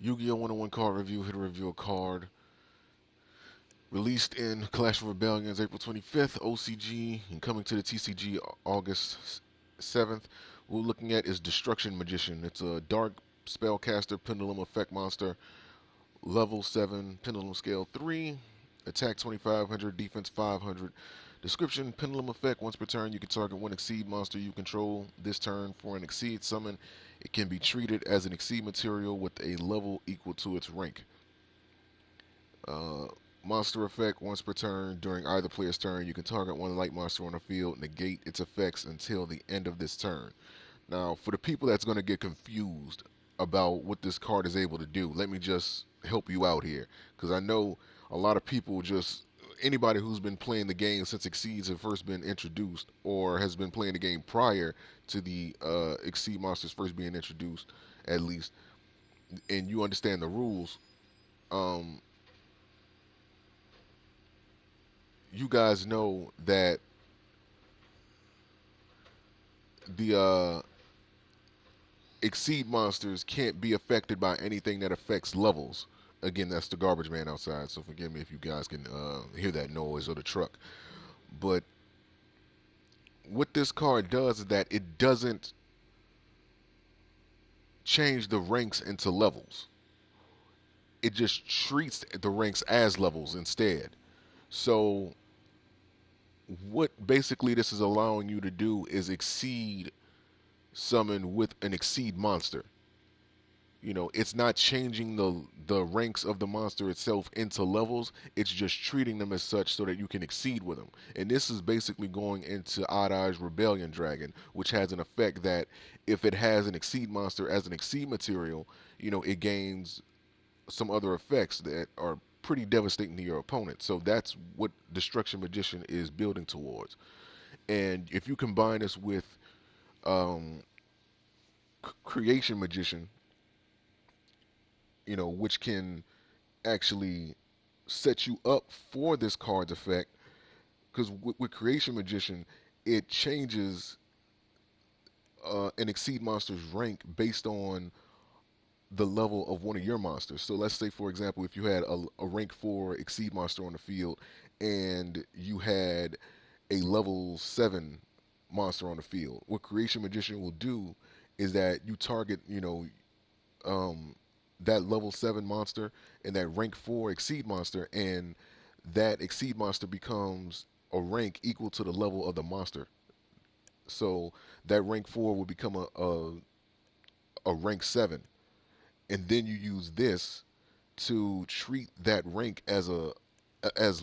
Yu-Gi-Oh 101 card review. Here to review a card released in Clash of Rebellions April 25th, OCG, and coming to the TCG August 7th. What we're looking at is Destruction Magician. It's a dark spellcaster pendulum effect monster, level 7, pendulum scale 3, attack 2500, defense 500. Description: pendulum effect. Once per turn, you can target one Exceed monster you control. This turn, for an Exceed summon, it can be treated as an Exceed material with a level equal to its rank. Uh, Monster effect. Once per turn, during either player's turn, you can target one light monster on the field, negate its effects until the end of this turn. Now, for the people that's going to get confused about what this card is able to do, let me just help you out here. Because I know a lot of people just, anybody who's been playing the game since Exceeds have first been introduced, or has been playing the game prior to the Exceed monsters first being introduced, at least, and you understand the rules, um, you guys know that the Exceed monsters can't be affected by anything that affects levels. Again, that's the garbage man outside, so forgive me if you guys can hear that noise or the truck. But what this card does is that it doesn't change the ranks into levels. It just treats the ranks as levels instead. So what basically this is allowing you to do is exceed summon with an exceed monster. It's not changing the ranks of the monster itself into levels. It's just treating them as such so that you can exceed with them. And this is basically going into Odd Eyes Rebellion Dragon, which has an effect that if it has an exceed monster as an exceed material, it gains some other effects that are pretty devastating to your opponent. So that's what Destruction Magician is building towards. And if you combine this with um, Creation Magician, which can actually set you up for this card's effect. Because with Creation Magician, it changes an Exceed monster's rank based on the level of one of your monsters. So let's say, for example, if you had a rank 4 Exceed monster on the field and you had a level 7 monster on the field, what Creation Magician will do is that you target, um, that level 7 monster and that rank 4 Exceed monster, and that Exceed monster becomes a rank equal to the level of the monster. So that rank 4 will become a rank 7. And then you use this to treat that rank as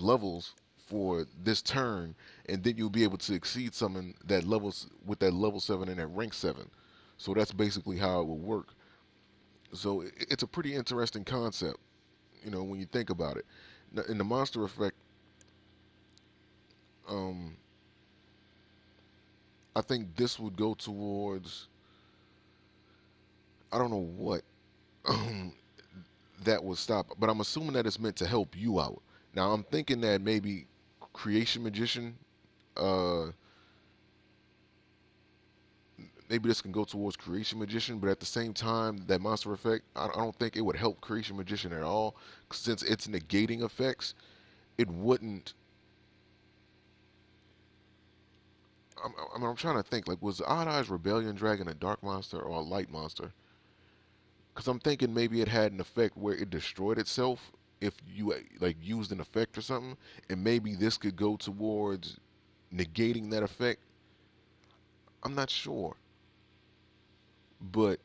levels for this turn, and then you'll be able to exceed summon that levels with that level 7 and that rank 7. So that's basically how it will work. So it's a pretty interesting concept, when you think about it. In the monster effect, um, I think this would go towards, I don't know what that would stop, but I'm assuming that it's meant to help you out. Now I'm thinking that maybe Creation Magician, uh, maybe this can go towards Creation Magician, but at the same time, that monster effect, I don't think it would help Creation Magician at all, since it's negating effects. It wouldn't. I'm trying to think. Like, was Odd Eyes Rebellion Dragon a dark monster or a light monster? Because I'm thinking maybe it had an effect where it destroyed itself if you like used an effect or something, and maybe this could go towards negating that effect. I'm not sure, but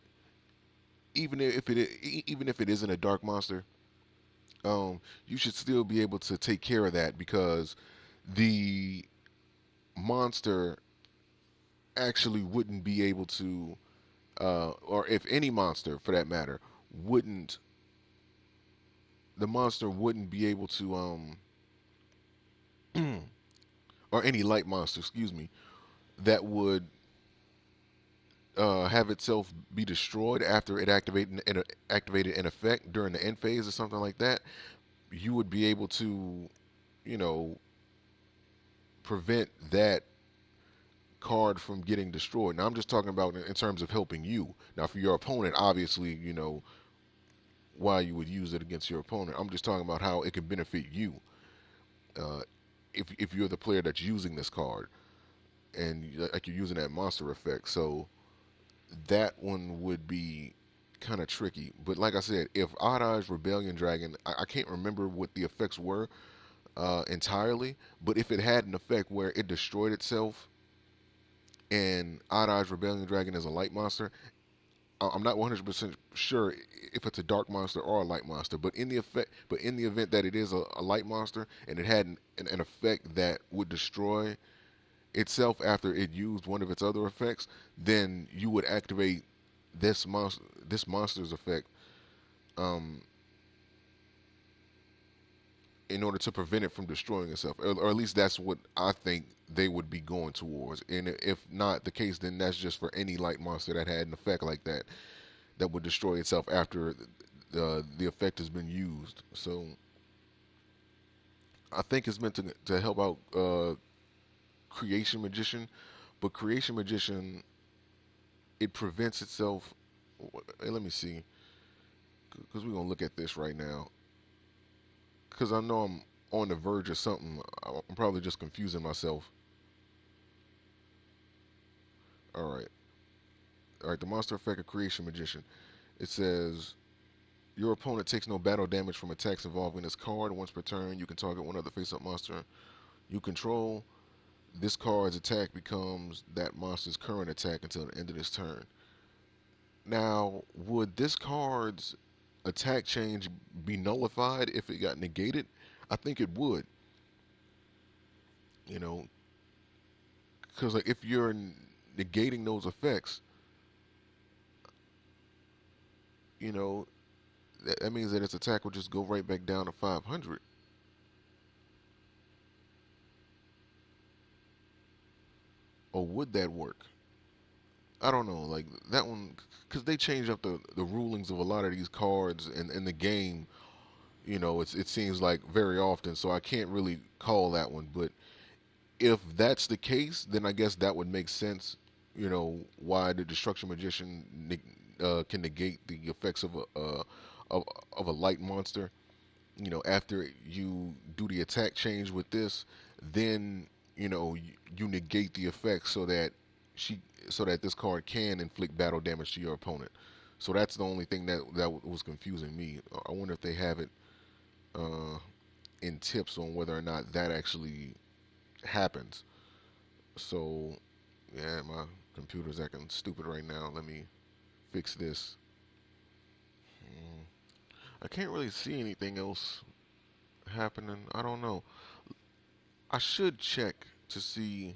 even if it isn't a dark monster, you should still be able to take care of that because the monster actually wouldn't be able to, or if any monster for that matter, wouldn't the monster wouldn't be able to, or any light monster, excuse me, that would have itself be destroyed after it activated an effect during the end phase or something like that. You would be able to, you know, prevent that card from getting destroyed. Now I'm just talking about in terms of helping you. Now for your opponent, obviously, why you would use it against your opponent. I'm just talking about how it can benefit you uh, if you're the player that's using this card and like you're using that monster effect. So that one would be kind of tricky. But like I said, if Odd Eyes Rebellion Dragon, I can't remember what the effects were entirely, but if it had an effect where it destroyed itself and Odd Eyes Rebellion Dragon is a light monster, I'm not 100% sure if it's a dark monster or a light monster, but in the event that it is a light monster and it had an effect that would destroy itself after it used one of its other effects, then you would activate this monster's effect um, in order to prevent it from destroying itself, or at least that's what I think they would be going towards. And if not the case, then that's just for any light monster that had an effect like that that would destroy itself after the effect has been used. So I think it's meant to help out Creation Magician, but Creation Magician, it prevents itself. Hey, let me see, because we're gonna look at this right now. Because I know I'm on the verge of something. I'm probably just confusing myself. All right, all right. The monster effect of Creation Magician. It says your opponent takes no battle damage from attacks involving this card. Once per turn, you can target one other face-up monster you control. This card's attack becomes that monster's current attack until the end of this turn. Now, would this card's attack change be nullified if it got negated? I think it would. You know, because like if you're negating those effects, you know, that means that its attack will just go right back down to 500. Or would that work? I don't know. Like that one, because they change up the rulings of a lot of these cards in the game. You know, it seems like very often. So I can't really call that one. But if that's the case, then I guess that would make sense. You know, why the Destruction Magician can negate the effects of of a light monster. You know, after you do the attack change with this, then you negate the effect she so that this card can inflict battle damage to your opponent. So that's the only thing that was confusing me. I wonder if they have it uh, in tips on whether or not that actually happens. So yeah, my computer's acting stupid right now. Let me fix this. Mm, I can't really see anything else happening. I don't know. I should check to see.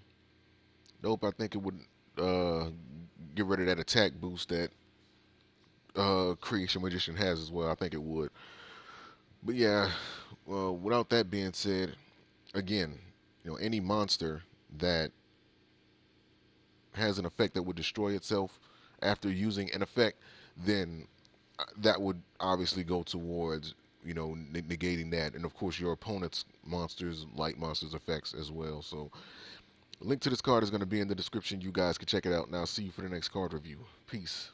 Nope, I think it would uh, get rid of that attack boost that Creation Magician has as well. I think it would. But yeah, well, without that being said, again, any monster that has an effect that would destroy itself after using an effect, then that would obviously go towards negating that, and of course your opponent's monsters, light monsters effects as well. So link to this card is going to be in the description. You guys can check it out. Now, see you for the next card review. Peace.